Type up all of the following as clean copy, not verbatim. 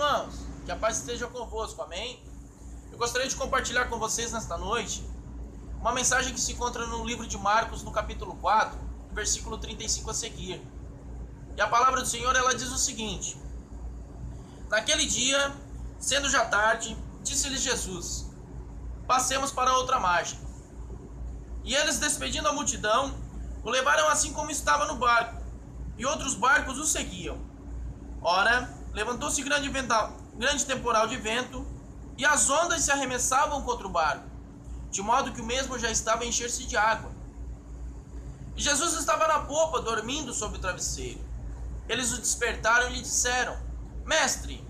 Irmãos, que a paz esteja convosco, amém? Eu gostaria de compartilhar com vocês nesta noite uma mensagem que se encontra no livro de Marcos, no capítulo 4, versículo 35 a seguir. E a palavra do Senhor, ela diz o seguinte: Naquele dia, sendo já tarde, disse-lhes Jesus: Passemos para outra margem. E eles, despedindo a multidão, o levaram assim como estava no barco, e outros barcos o seguiam. Ora, levantou-se grande temporal de vento, e as ondas se arremessavam contra o barco, de modo que o mesmo já estava a encher-se de água. E Jesus estava na popa, dormindo sobre o travesseiro. Eles o despertaram e lhe disseram: Mestre,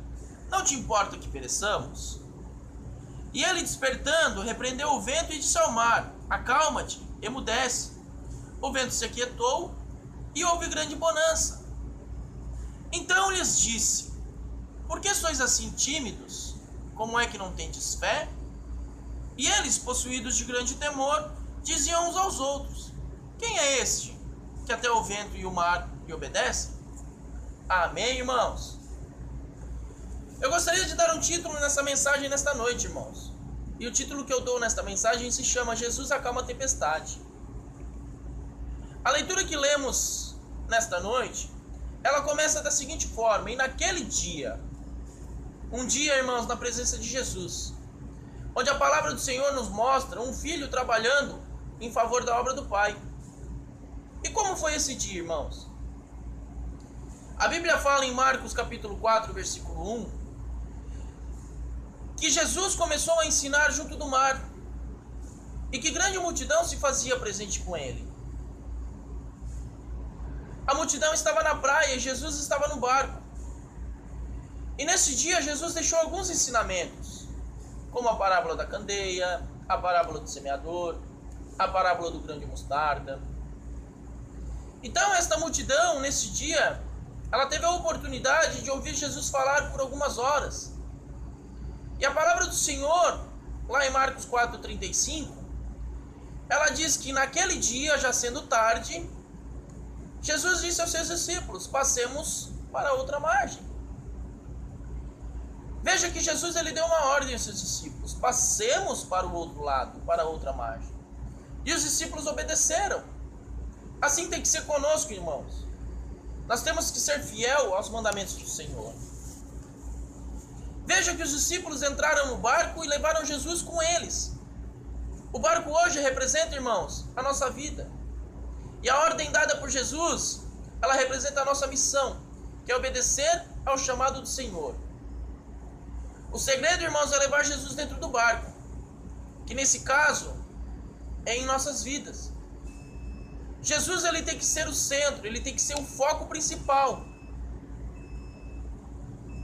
não te importa que pereçamos? E ele, despertando, repreendeu o vento e disse ao mar: Acalma-te, emudece. O vento se aquietou e houve grande bonança. Então lhes disse: Por que sois assim tímidos? Como é que não tendes fé? E eles, possuídos de grande temor, diziam uns aos outros: Quem é este, que até o vento e o mar lhe obedecem? Amém, irmãos? Eu gostaria de dar um título nessa mensagem nesta noite, irmãos. E o título que eu dou nesta mensagem se chama Jesus acalma a tempestade. A leitura que lemos nesta noite, ela começa da seguinte forma: E naquele dia, um dia, irmãos, na presença de Jesus, onde a palavra do Senhor nos mostra um filho trabalhando em favor da obra do Pai. E como foi esse dia, irmãos? A Bíblia fala em Marcos capítulo 4, versículo 1, que Jesus começou a ensinar junto do mar, e que grande multidão se fazia presente com ele. A multidão estava na praia e Jesus estava no barco. E nesse dia Jesus deixou alguns ensinamentos, como a parábola da candeia, a parábola do semeador, a parábola do grão de mostarda. Então esta multidão, nesse dia, ela teve a oportunidade de ouvir Jesus falar por algumas horas. E a palavra do Senhor, lá em Marcos 4,35, ela diz que naquele dia, já sendo tarde, Jesus disse aos seus discípulos: Passemos para outra margem. Veja que Jesus ele deu uma ordem aos seus discípulos: Passemos para o outro lado, para a outra margem. E os discípulos obedeceram. Assim tem que ser conosco, irmãos. Nós temos que ser fiel aos mandamentos do Senhor. Veja que os discípulos entraram no barco e levaram Jesus com eles. O barco hoje representa, irmãos, a nossa vida. E a ordem dada por Jesus, ela representa a nossa missão, que é obedecer ao chamado do Senhor. O segredo, irmãos, é levar Jesus dentro do barco, que nesse caso é em nossas vidas. Jesus ele tem que ser o centro, ele tem que ser o foco principal.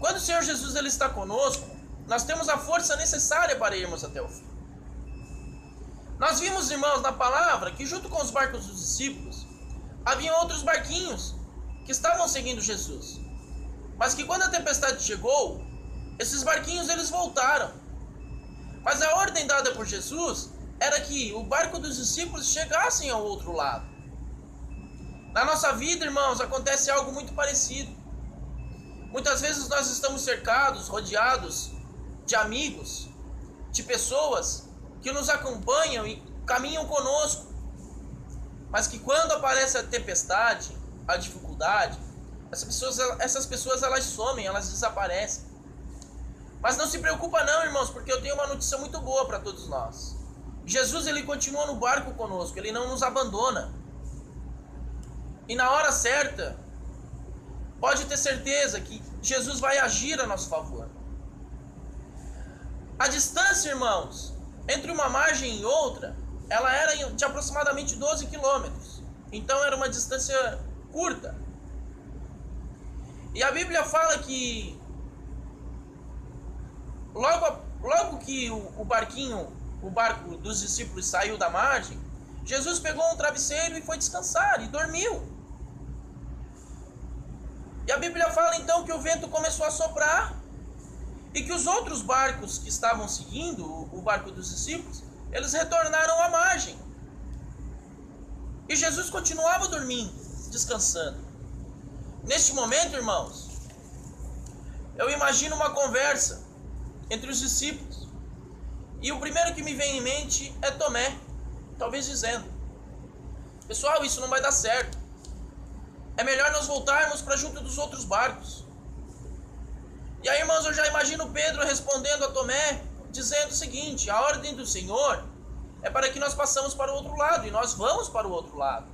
Quando o Senhor Jesus ele está conosco, nós temos a força necessária para irmos até o fim. Nós vimos, irmãos, na palavra que junto com os barcos dos discípulos, havia outros barquinhos que estavam seguindo Jesus. Mas que quando a tempestade chegou, esses barquinhos eles voltaram. Mas a ordem dada por Jesus era que o barco dos discípulos chegassem ao outro lado. Na nossa vida, irmãos, acontece algo muito parecido. Muitas vezes nós estamos cercados, rodeados de amigos, de pessoas que nos acompanham e caminham conosco. Mas que quando aparece a tempestade, a dificuldade, essas pessoas elas somem, elas desaparecem. Mas não se preocupa não, irmãos, porque eu tenho uma notícia muito boa para todos nós. Jesus ele continua no barco conosco, ele não nos abandona. E na hora certa, pode ter certeza que Jesus vai agir a nosso favor. A distância, irmãos, entre uma margem e outra, ela era de aproximadamente 12 quilômetros. Então era uma distância curta. E a Bíblia fala que logo que o barco dos discípulos saiu da margem, Jesus pegou um travesseiro e foi descansar e dormiu. E a Bíblia fala então que o vento começou a soprar e que os outros barcos que estavam seguindo, o barco dos discípulos, eles retornaram à margem. E Jesus continuava dormindo, descansando. Neste momento, irmãos, eu imagino uma conversa entre os discípulos. E o primeiro que me vem em mente é Tomé, talvez dizendo: pessoal, isso não vai dar certo. É melhor nós voltarmos para junto dos outros barcos. E aí, irmãos, eu já imagino Pedro respondendo a Tomé, dizendo o seguinte: a ordem do Senhor é para que nós passamos para o outro lado, e nós vamos para o outro lado.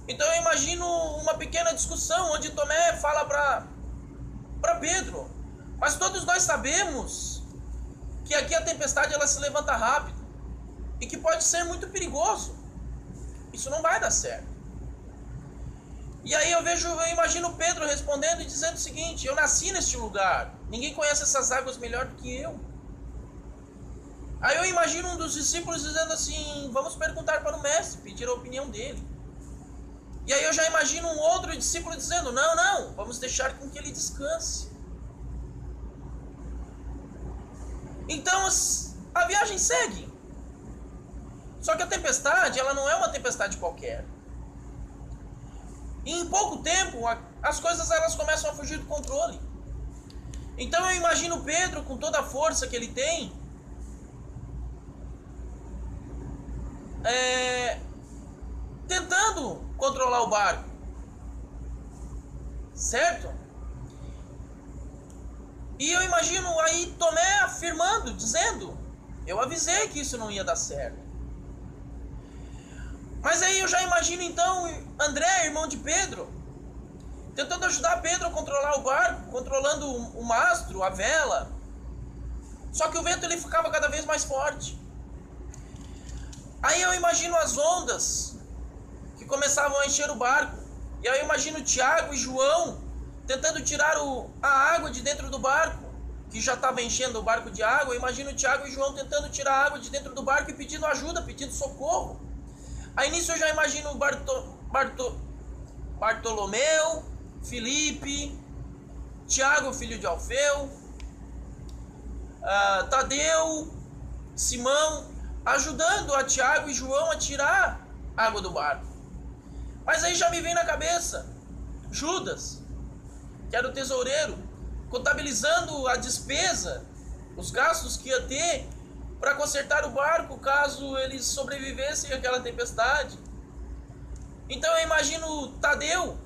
Então eu imagino uma pequena discussão, onde Tomé fala para Pedro: mas todos nós sabemos que aqui a tempestade ela se levanta rápido, e que pode ser muito perigoso. Isso não vai dar certo. E aí eu imagino Pedro respondendo e dizendo o seguinte: eu nasci neste lugar, ninguém conhece essas águas melhor do que eu. Aí eu imagino um dos discípulos dizendo assim: vamos perguntar para o mestre, pedir a opinião dele. E aí eu já imagino um outro discípulo dizendo: não, vamos deixar com que ele descanse. Então a viagem segue. Só que a tempestade, ela não é uma tempestade qualquer. E em pouco tempo, as coisas elas começam a fugir do controle. Então eu imagino Pedro, com toda a força que ele tem, tentando controlar o barco. Certo? E eu imagino aí Tomé afirmando, dizendo: eu avisei que isso não ia dar certo. Mas aí eu já imagino então André, irmão de Pedro, tentando ajudar Pedro a controlar o barco, controlando o mastro, a vela. Só que o vento ele ficava cada vez mais forte. Aí eu imagino as ondas que começavam a encher o barco. E aí eu imagino Tiago e João tentando tirar a água de dentro do barco, que já estava enchendo o barco de água. Eu imagino Tiago e João tentando tirar a água de dentro do barco e pedindo ajuda, pedindo socorro. Aí nisso eu já imagino Bartolomeu, Filipe, Tiago, filho de Alfeu, Tadeu, Simão, ajudando a Tiago e João a tirar a água do barco. Mas aí já me vem na cabeça Judas, que era o tesoureiro, contabilizando a despesa, os gastos que ia ter para consertar o barco caso eles sobrevivessem àquela tempestade. Então eu imagino Tadeu,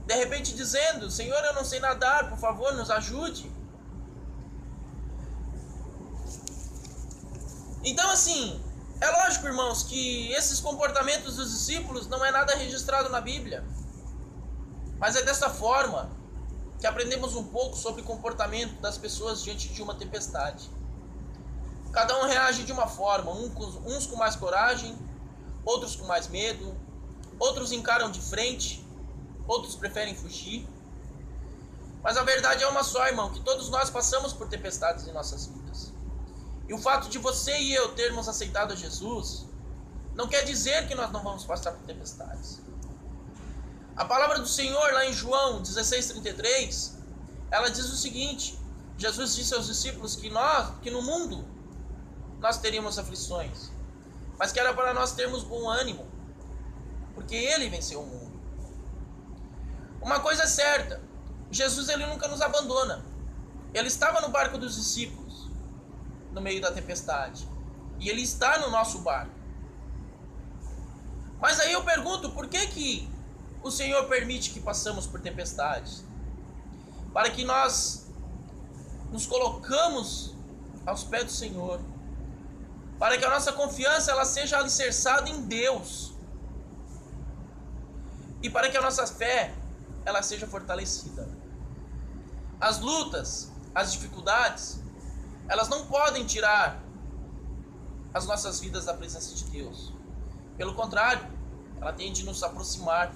de repente dizendo: Senhor, eu não sei nadar, por favor, nos ajude. Então assim, é lógico, irmãos, que esses comportamentos dos discípulos não é nada registrado na Bíblia. Mas é dessa forma que aprendemos um pouco sobre o comportamento das pessoas diante de uma tempestade. Cada um reage de uma forma, uns com mais coragem, outros com mais medo, outros encaram de frente, outros preferem fugir. Mas a verdade é uma só, irmão, que todos nós passamos por tempestades em nossas vidas. E o fato de você e eu termos aceitado a Jesus não quer dizer que nós não vamos passar por tempestades. A palavra do Senhor lá em João 16:33, ela diz o seguinte: Jesus disse aos discípulos que no mundo nós teríamos aflições, mas que era para nós termos bom ânimo, porque Ele venceu o mundo. Uma coisa é certa, Jesus ele nunca nos abandona. Ele estava no barco dos discípulos, no meio da tempestade, e Ele está no nosso barco. Mas aí eu pergunto, por que o Senhor permite que passamos por tempestades? Para que nós nos colocamos aos pés do Senhor, para que a nossa confiança ela seja alicerçada em Deus, e para que a nossa fé ela seja fortalecida. As lutas, as dificuldades, elas não podem tirar as nossas vidas da presença de Deus. Pelo contrário, ela tem de nos aproximar.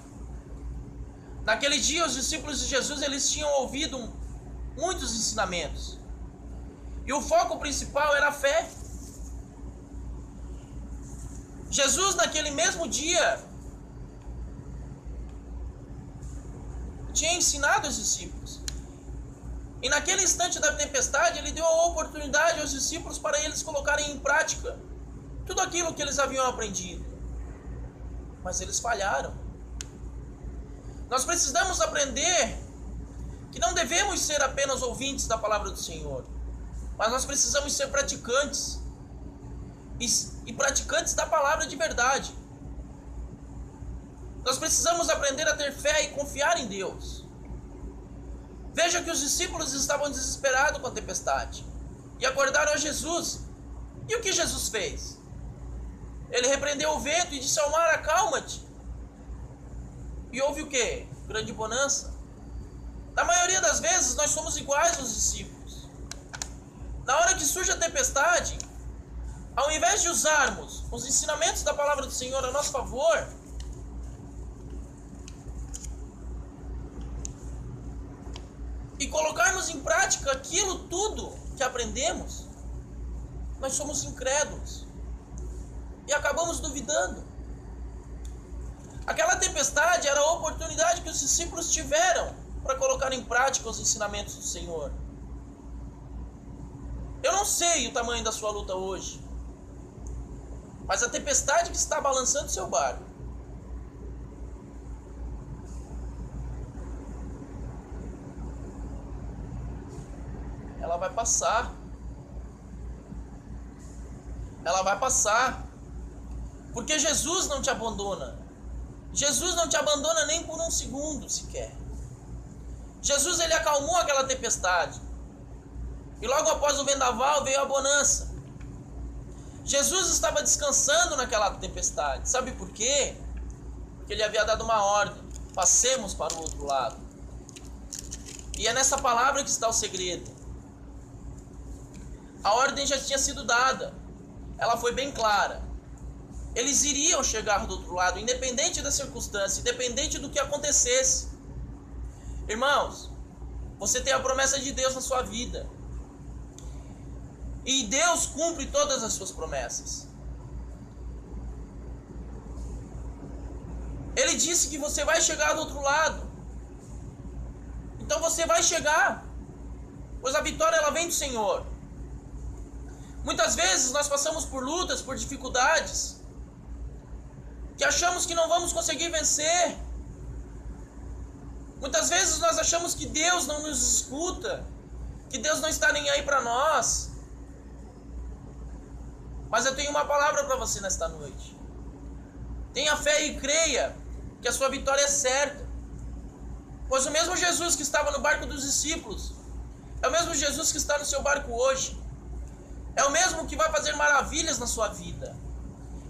Naquele dia, os discípulos de Jesus eles tinham ouvido muitos ensinamentos, e o foco principal era a fé. Jesus, naquele mesmo dia, tinha ensinado os discípulos. E naquele instante da tempestade, ele deu a oportunidade aos discípulos para eles colocarem em prática tudo aquilo que eles haviam aprendido. Mas eles falharam. Nós precisamos aprender que não devemos ser apenas ouvintes da palavra do Senhor, mas nós precisamos ser praticantes, e praticantes da palavra de verdade. Nós precisamos aprender a ter fé e confiar em Deus. Veja que os discípulos estavam desesperados com a tempestade e acordaram a Jesus. E o que Jesus fez? Ele repreendeu o vento e disse ao mar: acalma-te. E houve o quê? Grande bonança. Na maioria das vezes nós somos iguais aos discípulos. Na hora que surge a tempestade, ao invés de usarmos os ensinamentos da palavra do Senhor a nosso favor, e colocarmos em prática aquilo tudo que aprendemos, nós somos incrédulos e acabamos duvidando. Aquela tempestade era a oportunidade que os discípulos tiveram para colocar em prática os ensinamentos do Senhor. Eu não sei o tamanho da sua luta hoje, mas a tempestade que está balançando seu barco, ela vai passar. Ela vai passar. Porque Jesus não te abandona. Jesus não te abandona nem por um segundo sequer. Jesus, ele acalmou aquela tempestade. E logo após o vendaval veio a bonança. Jesus estava descansando naquela tempestade. Sabe por quê? Porque ele havia dado uma ordem: passemos para o outro lado. E é nessa palavra que está o segredo. A ordem já tinha sido dada. Ela foi bem clara. Eles iriam chegar do outro lado, independente da circunstância, independente do que acontecesse. Irmãos, você tem a promessa de Deus na sua vida. E Deus cumpre todas as suas promessas. Ele disse que você vai chegar do outro lado. Então você vai chegar, pois a vitória ela vem do Senhor. Muitas vezes nós passamos por lutas, por dificuldades, que achamos que não vamos conseguir vencer. Muitas vezes nós achamos que Deus não nos escuta, que Deus não está nem aí para nós. Mas eu tenho uma palavra para você nesta noite. Tenha fé e creia que a sua vitória é certa. Pois o mesmo Jesus que estava no barco dos discípulos é o mesmo Jesus que está no seu barco hoje. É o mesmo que vai fazer maravilhas na sua vida.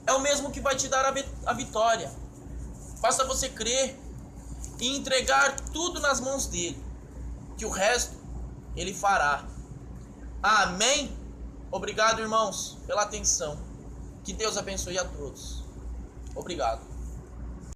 É o mesmo que vai te dar a vitória. Basta você crer e entregar tudo nas mãos dele, que o resto ele fará. Amém? Obrigado, irmãos, pela atenção. Que Deus abençoe a todos. Obrigado.